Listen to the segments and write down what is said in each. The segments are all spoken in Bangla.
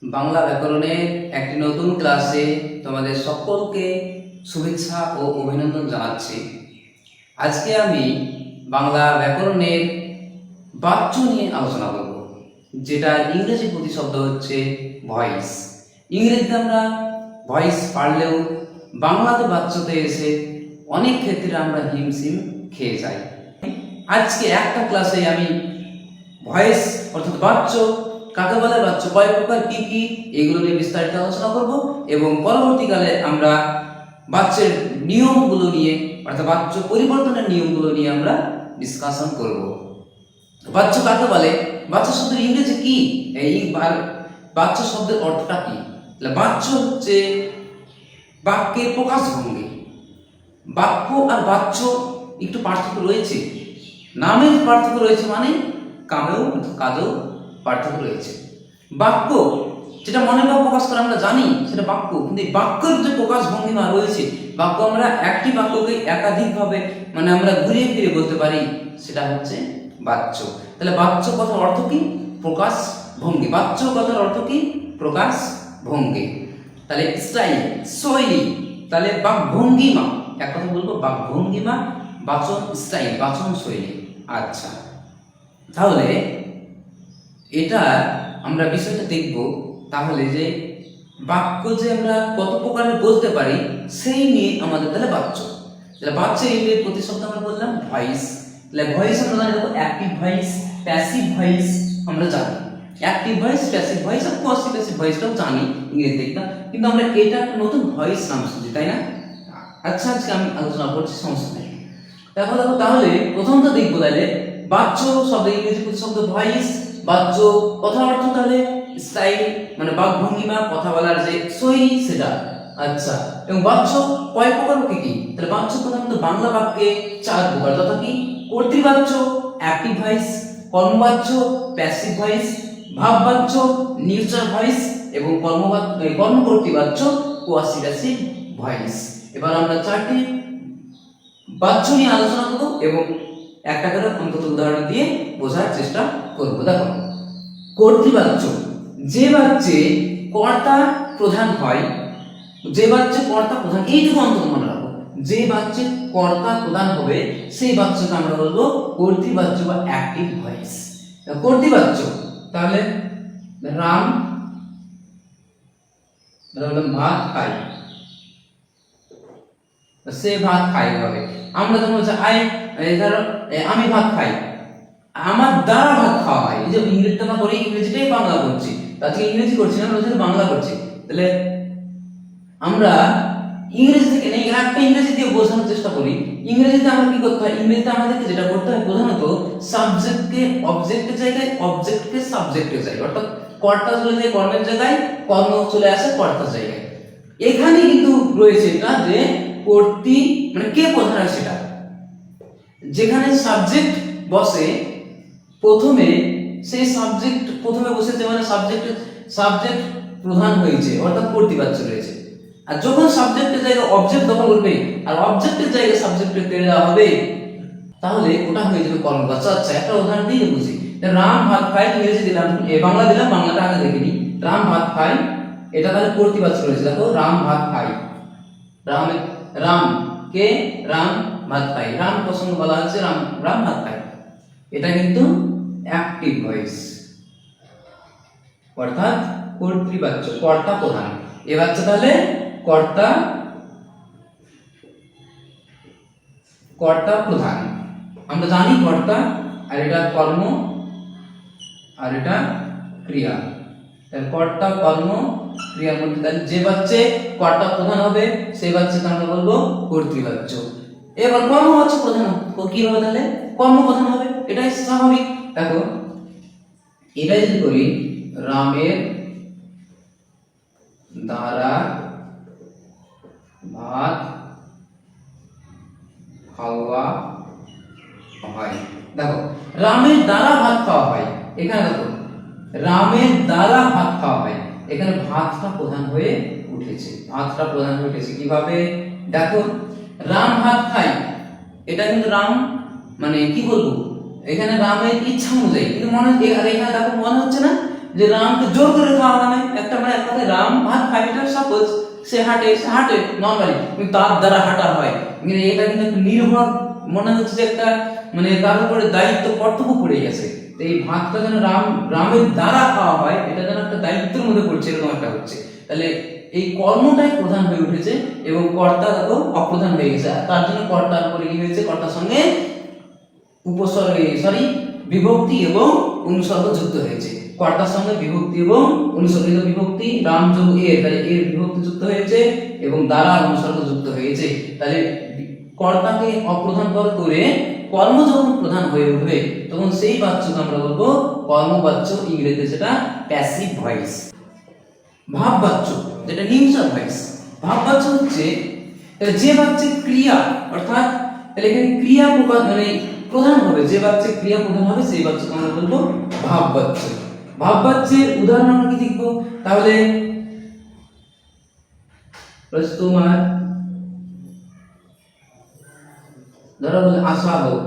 বাংলা ব্যাকরণের একটি নতুন ক্লাসে তোমাদের সকলকে শুভেচ্ছা ও অভিনন্দন জানাচ্ছি। আজকে আমি বাংলা ব্যাকরণের বাচ্য নিয়ে আলোচনা করব, যেটা ইংরেজি প্রতিশব্দ হচ্ছে ভয়েস। ইংরেজিতে আমরা ভয়েস পারলেও বাংলাতে বাচ্যতে এসে অনেক ক্ষেত্রে আমরা হিমশিম খেয়ে যাই। আজকে একটা ক্লাসে আমি ভয়েস অর্থাৎ বাচ্য কাকে বলে, বাচ্য কয় প্রকার, কি কি, এগুলো নিয়ে বিস্তারিত আলোচনা করব এবং পরবর্তীকালে আমরা বাচ্যের নিয়মগুলো নিয়ে অর্থাৎ বাচ্য পরিবর্তনের নিয়মগুলো নিয়ে আমরা ডিসকাশন করব। বাচ্য কাকে বলে, বাচ্য শব্দের ইংরেজি কি, এই বাচ্য শব্দের অর্থটা কি? বাচ্য হচ্ছে বাক্যের প্রকাশভঙ্গি। বাক্য আর বাচ্য একটু পার্থক্য রয়েছে, নামের পার্থক্য রয়েছে, মানে কাজেও পার্থক্য রয়েছে। বাক্য যেটা মনের ভাব প্রকাশ করে আমরা জানি সেটা বাক্য, কিন্তু এই বাক্যের যে প্রকাশ ভঙ্গিমা রয়েছে, বাক্য আমরা একটি বাক্যকে একাধিকভাবে মানে আমরা ঘুরিয়ে ফিরে বলতে পারি, সেটা হচ্ছে বাচ্য। তাহলে বাচ্য কথার অর্থ কি? প্রকাশ ভঙ্গি। বাচ্য কথার অর্থ কি? প্রকাশ ভঙ্গি। তাহলে স্টাইল, শৈলী, তাহলে বাক ভঙ্গিমা, এক কথা বলবো বাক ভঙ্গিমা, বাচন স্টাইল, বাচন শৈলী। আচ্ছা, তাহলে এটা আমরা বিষয়টা দেখব। তাহলে যে বাক্য যে আমরা কত প্রকারের বলতে পারি সেই নিয়ে আমাদের তাহলে বাচ্য। তাহলে বাচ্যের ইংরেজি প্রতিশব্দ আমরা বললাম ভয়েস। তাহলে ভয়েস আমরা জানি, দেখো অ্যাক্টিভ ভয়েস, প্যাসিভ ভয়েস আমরা জানি। অ্যাক্টিভ ভয়েস, প্যাসিভ ভয়েস আর পজিটিভ ভয়েসটাও জানি ইংরেজিতে, কিন্তু আমরা এটা একটা নতুন ভয়েস নাম শুনছি, তাই না? আচ্ছা, আজকে আমি আলোচনা করছি সমস্যা নেই। দেখো তাহলে প্রথমত দেখবো তাহলে বাচ্য শব্দের ইংরেজি প্রতিশব্দ ভয়েস। বাচ্য কথার অর্থ তাহলে স্টাইল, মানে বাকভঙ্গিমা, কথা বলার যে শৈলী সেটা। আচ্ছা, এবং বাচ্য কয় প্রকার কি কি? তাহলে বাচ্য প্রধানত বাংলা বাক্যে 4 প্রকার, যথা কি? কর্তৃবাচ্য, অ্যাক্টিভ ভয়েস, কর্মবাচ্য, প্যাসিভ ভয়েস, ভাববাচ্য, নিউট্রাল ভয়েস এবং কর্মকর্তৃবাচ্য, কোয়াসিভ ভয়েস। এবার আমরা 4টি বাচ্য নিয়ে আলোচনা করব এবং একটা করে অন্তত উদাহরণ দিয়ে বোঝার চেষ্টা করব। দেখো, কর্তৃবাচ্য, যে বাচ্যে কর্তা প্রধান হয়, যে বাচ্চে কর্তা প্রধান, এইটুকু অন্তত মনে রাখো, যে বাচ্চে কর্তা প্রধান হবে সেই বাচ্চকে আমরা বলবো কর্তৃবাচ্য বা অ্যাক্টিভ ভয়েস। কর্তৃবাচ্য তাহলে রাম ভাত খাই, সে ভাত খাই হবে। আমরা যখন বলছি ধরো আমি ভাত খাই, আমার দ্বারা ভাত খাওয়া হয়। এই যে ইংরেজিটা আমরা করি, ইংরেজিটাই বাংলা করছি, তাতে ইংরেজি করছি না, আমরা বাংলা করছি। তাহলে আমরা ইংরেজি থেকে নেই একটা ইংরেজি দিয়ে বোঝানোর চেষ্টা করি। ইংরেজিতে আমরা কি করতে হয়? ইংরেজিতে আমাদেরকে যেটা করতে হয় প্রধানত সাবজেক্টকে অবজেক্টের জায়গায়, অবজেক্টকে সাবজেক্টের জায়গায়, অর্থাৎ কর্তা চলে যায় কর্মের জায়গায়, কর্ম চলে আসে কর্তার জায়গায়। এখানে কিন্তু রয়েছে এটা যে কর্তৃ মানে কে প্রধান হয় সেটা। যেখানে সাবজেক্ট বসে প্রথমে, সেই সাবজেক্ট প্রথমে বসেছে মানে সাবজেক্ট প্রধান হয়েছে, অর্থাৎ কর্তৃবাচ্য রয়েছে। আর যখন সাবজেক্টের জায়গায় অবজেক্ট দখল করবে আর অবজেক্টের জায়গায় সাবজেক্টকে পেরে দেওয়া হবে, তাহলে ওটা হয়ে যাবে কর্মবাচ্য। আচ্ছা, একটা উদাহরণ দিয়ে বুঝি। রাম ভাত খায়, ইংরেজি দিলাম, বাংলা দিলাম, বাংলাটা আগে দেখিনি। রাম ভাত খায়, এটা তাহলে কর্তৃবাচ্য রয়েছে। দেখো, রাম ভাত খায়, রাম কে, রাম ভাত খায়, রাম প্রসঙ্গ বলা হচ্ছে, রাম ভাত খায়, এটা কিন্তু অ্যাক্টিভ ভয়েস, অর্থাৎ কর্তৃবাচ্য, কর্তা প্রধান। এ বাচ্চা তাহলে কর্তা প্রধান, আমরা জানি কর্তা, আর এটা কর্ম, আর এটা ক্রিয়া। কর্তা কর্ম ক্রিয়ার মধ্যে তাহলে যে বাচ্চে কর্তা প্রধান হবে সেই বাচ্চাকে আমরা বলবো কর্তৃবাচ্য। এবার কর্মবাচ্য প্রধান কি হবে? তাহলে কর্ম প্রধান হবে, এটাই স্বাভাবিক। দেখো, এটাই যদি করি, রামের দ্বারা ভাত খাওয়া হয়। দেখো, রামের দ্বারা ভাত খাওয়া হয়, এখানে দেখো রামের দ্বারা ভাত খাওয়া হয়, এখানে ভাতটা প্রধান হয়ে উঠেছে, ভাতটা প্রধান হয়ে উঠেছে। কিভাবে? দেখো, রাম ভাত খায়, এটা কিন্তু রাম মানে কি বলবো, এখানে রামের ইচ্ছা অনুযায়ী, কিন্তু মনে এখানে দেখো মনে হচ্ছে না যে রামকে জোর করে খাওয়া মানে একটা রাম ভাত খায়, এটা সাপোজ সে হাঁটে নর্মালি, কিন্তু তার দ্বারা হাঁটা হয়, মানে এটা কিন্তু একটা নির্ভর মনে হচ্ছে যে একটা মানে তার উপরে দায়িত্ব কর্তব্য পড়ে গেছে। তো এই ভাতটা যেন রামের দ্বারা খাওয়া হয়, এটা যেন একটা দায়িত্বের মধ্যে পড়ছে, এরকম একটা হচ্ছে। তাহলে এই কর্মটাই প্রধান হয়ে উঠেছে এবং কর্তা তো অপ্রধান হয়ে গেছে। তার জন্য কর্তার উপরে কি হয়েছে, কর্তার সঙ্গে বিভক্তি এবং অনুসর্গ যুক্ত হয়েছে। কর্তার সঙ্গে বিভক্তি এবং অনুসর্গিত বিভক্তি রাম যোগ এর, তাহলে এর বিভক্তি যুক্ত হয়েছে এবং দ্বারা অনুসর্গ যুক্ত হয়েছে। তাহলে কর্তাকে অপ্রধান করে কর্ম যখন প্রধান হয়ে উঠবে তখন সেই বাচ্যকে আমরা বলবো কর্মবাচ্য, ইংরেজিতে সেটা প্যাসিভ ভয়েস। ভাববাচ্য যেটা নিউট্রাল ভয়েস। ভাববাচ্য হচ্ছে যে বাচ্চা ক্রিয়া, অর্থাৎ এখানে ক্রিয়া মানে প্রধান হবে, যে বাচ্চা ক্রিয়া প্রধান হবে সেই বাচ্চাকে আমরা বলবো ভাববাচ্য। ভাববাচ্যের উদাহরণ আমরা কি দেখব, তাহলে তোমার ধরো বলে আসা হোক,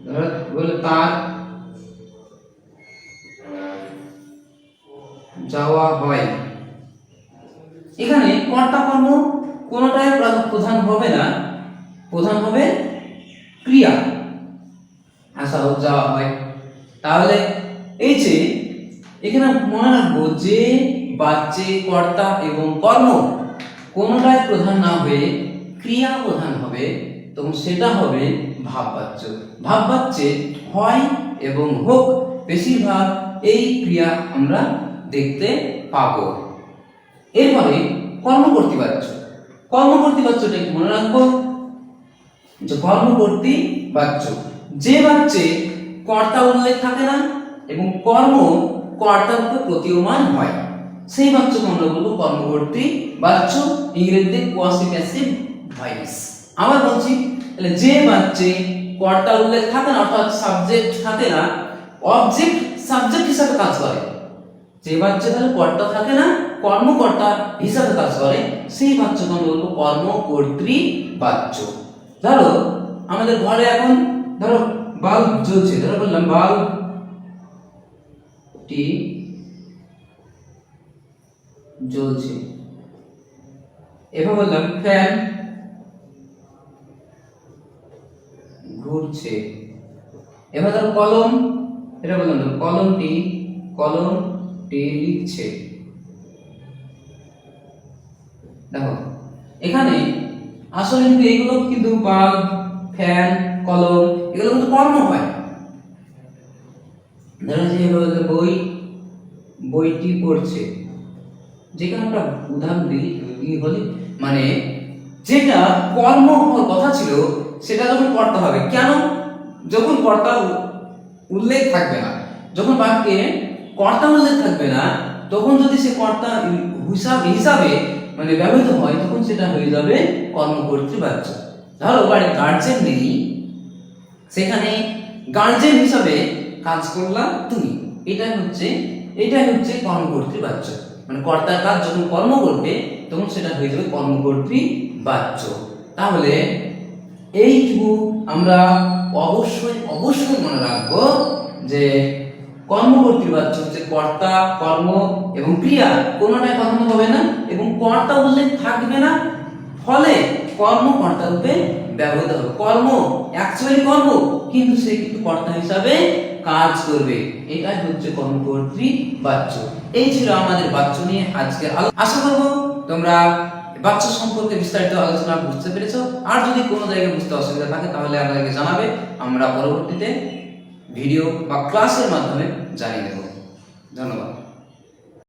ধরো বলে তার যাওয়া হয়। এখানে কর্তা কর্ম কোনটাই প্রধান হবে না, প্রধান হবে ক্রিয়া, আসা হোক যাওয়া হয়। তাহলে এই যে এখানে মনে রাখবো যে বাচ্চে কর্তা এবং কর্ম কোনটাই প্রধান না হয়ে ক্রিয়া প্রধান হবে, তখন সেটা হবে ভাববাচ্য। ভাববাচ্যে হয় এবং হোক বেশিরভাগ এই ক্রিয়া আমরা দেখতে পাবো। এরপরে কর্মকর্তৃবাচ্য। কর্মকর্তৃবাচ্যটা কি মনে রাখবো, যে কর্মকর্তৃ বাচ্য যে বাচ্চে কর্তা উল্লেখ থাকে না এবং কর্ম কর্তার উপর প্রতীয়মান হয়, সেই বাচ্যকে আমরা বলবো কর্মকর্তৃ বাচ্য, ইংরেজিতে কোয়াসি প্যাসিভ ভয়েস। আবার বলছি, তাহলে যে বাচ্চে কর্তা উল্লেখ থাকে না, অর্থাৎ সাবজেক্ট থাকে না, অবজেক্ট সাবজেক্ট হিসাবে কাজ করে, যে বাচ্চা তাহলে কর্তা থাকে না, কর্মকর্তা হিসাবে কাজ করে, সেই বাচ্চাকে আমরা বলবো কর্মকর্তৃ বাচ্য। ধরো আমাদের ঘরে এখন ধরো বাল্ব জ্বলছে, ধরো বললাম বাল্বটি জ্বলছে, এবার বললাম ফ্যান ঘুরছে, এবার ধরো কলম, এটা বললাম কলমটি লিখছে। দেখো এখানে আসলে কিন্তু এগুলো কিন্তু বাল্ব, ফ্যান, কলম এগুলো কিন্তু কর্ম হয়। ধরো যে বইটি পড়ছে, যেখানে একটা উদাহরণ দিই বলি, মানে যেটা কর্ম হওয়ার কথা ছিল সেটা যখন কর্তা হবে, কেন, যখন কর্তা উল্লেখ থাকবে না, যখন বাক্যে কর্তা উল্লেখ থাকবে না, তখন যদি সে কর্তা হিসাবে মানে ব্যবহৃত হয়, তখন সেটা হয়ে যাবে কর্মকর্তৃবাচ্য। ধরো বাড়ির গার্জেন নেই, সেখানে গার্জেন হিসাবে কাজ করলা তুমি, এটাই হচ্ছে কর্মকর্তৃবাচ্য। মানে কর্তার কাজ যখন কর্ম করবে তখন সেটা হয়ে যাবে কর্মকর্তৃবাচ্য। তাহলে এইটুকু আমরা অবশ্যই মনে রাখবো যে কর্মকর্তৃবাচ্য হচ্ছে কর্তা, কর্ম এবং ক্রিয়া কোনোটাই কখনো হবে না এবং কর্তা উল্লেখ থাকবে না, ফলে কর্ম কর্তা রূপে ব্যবহৃত হবে। কর্ম অ্যাকচুয়ালি কর্ম, কিন্তু সে কিন্তু কর্তা হিসাবে কাজ করবে, এটাই হচ্ছে কর্মকর্তৃবাচ্য। এই ছিল আমাদের বাচ্য নিয়ে আজকের আশা করব তোমরা বাচ্য সম্পর্কে বিস্তারিত আলোচনা বুঝতে পেরেছো। আর যদি কোনো জায়গায় বুঝতে অসুবিধা থাকে তাহলে আমাদেরকে জানাবে, আমরা পরবর্তীতে ভিডিও বা ক্লাসের মাধ্যমে জানিয়ে দেব। ধন্যবাদ।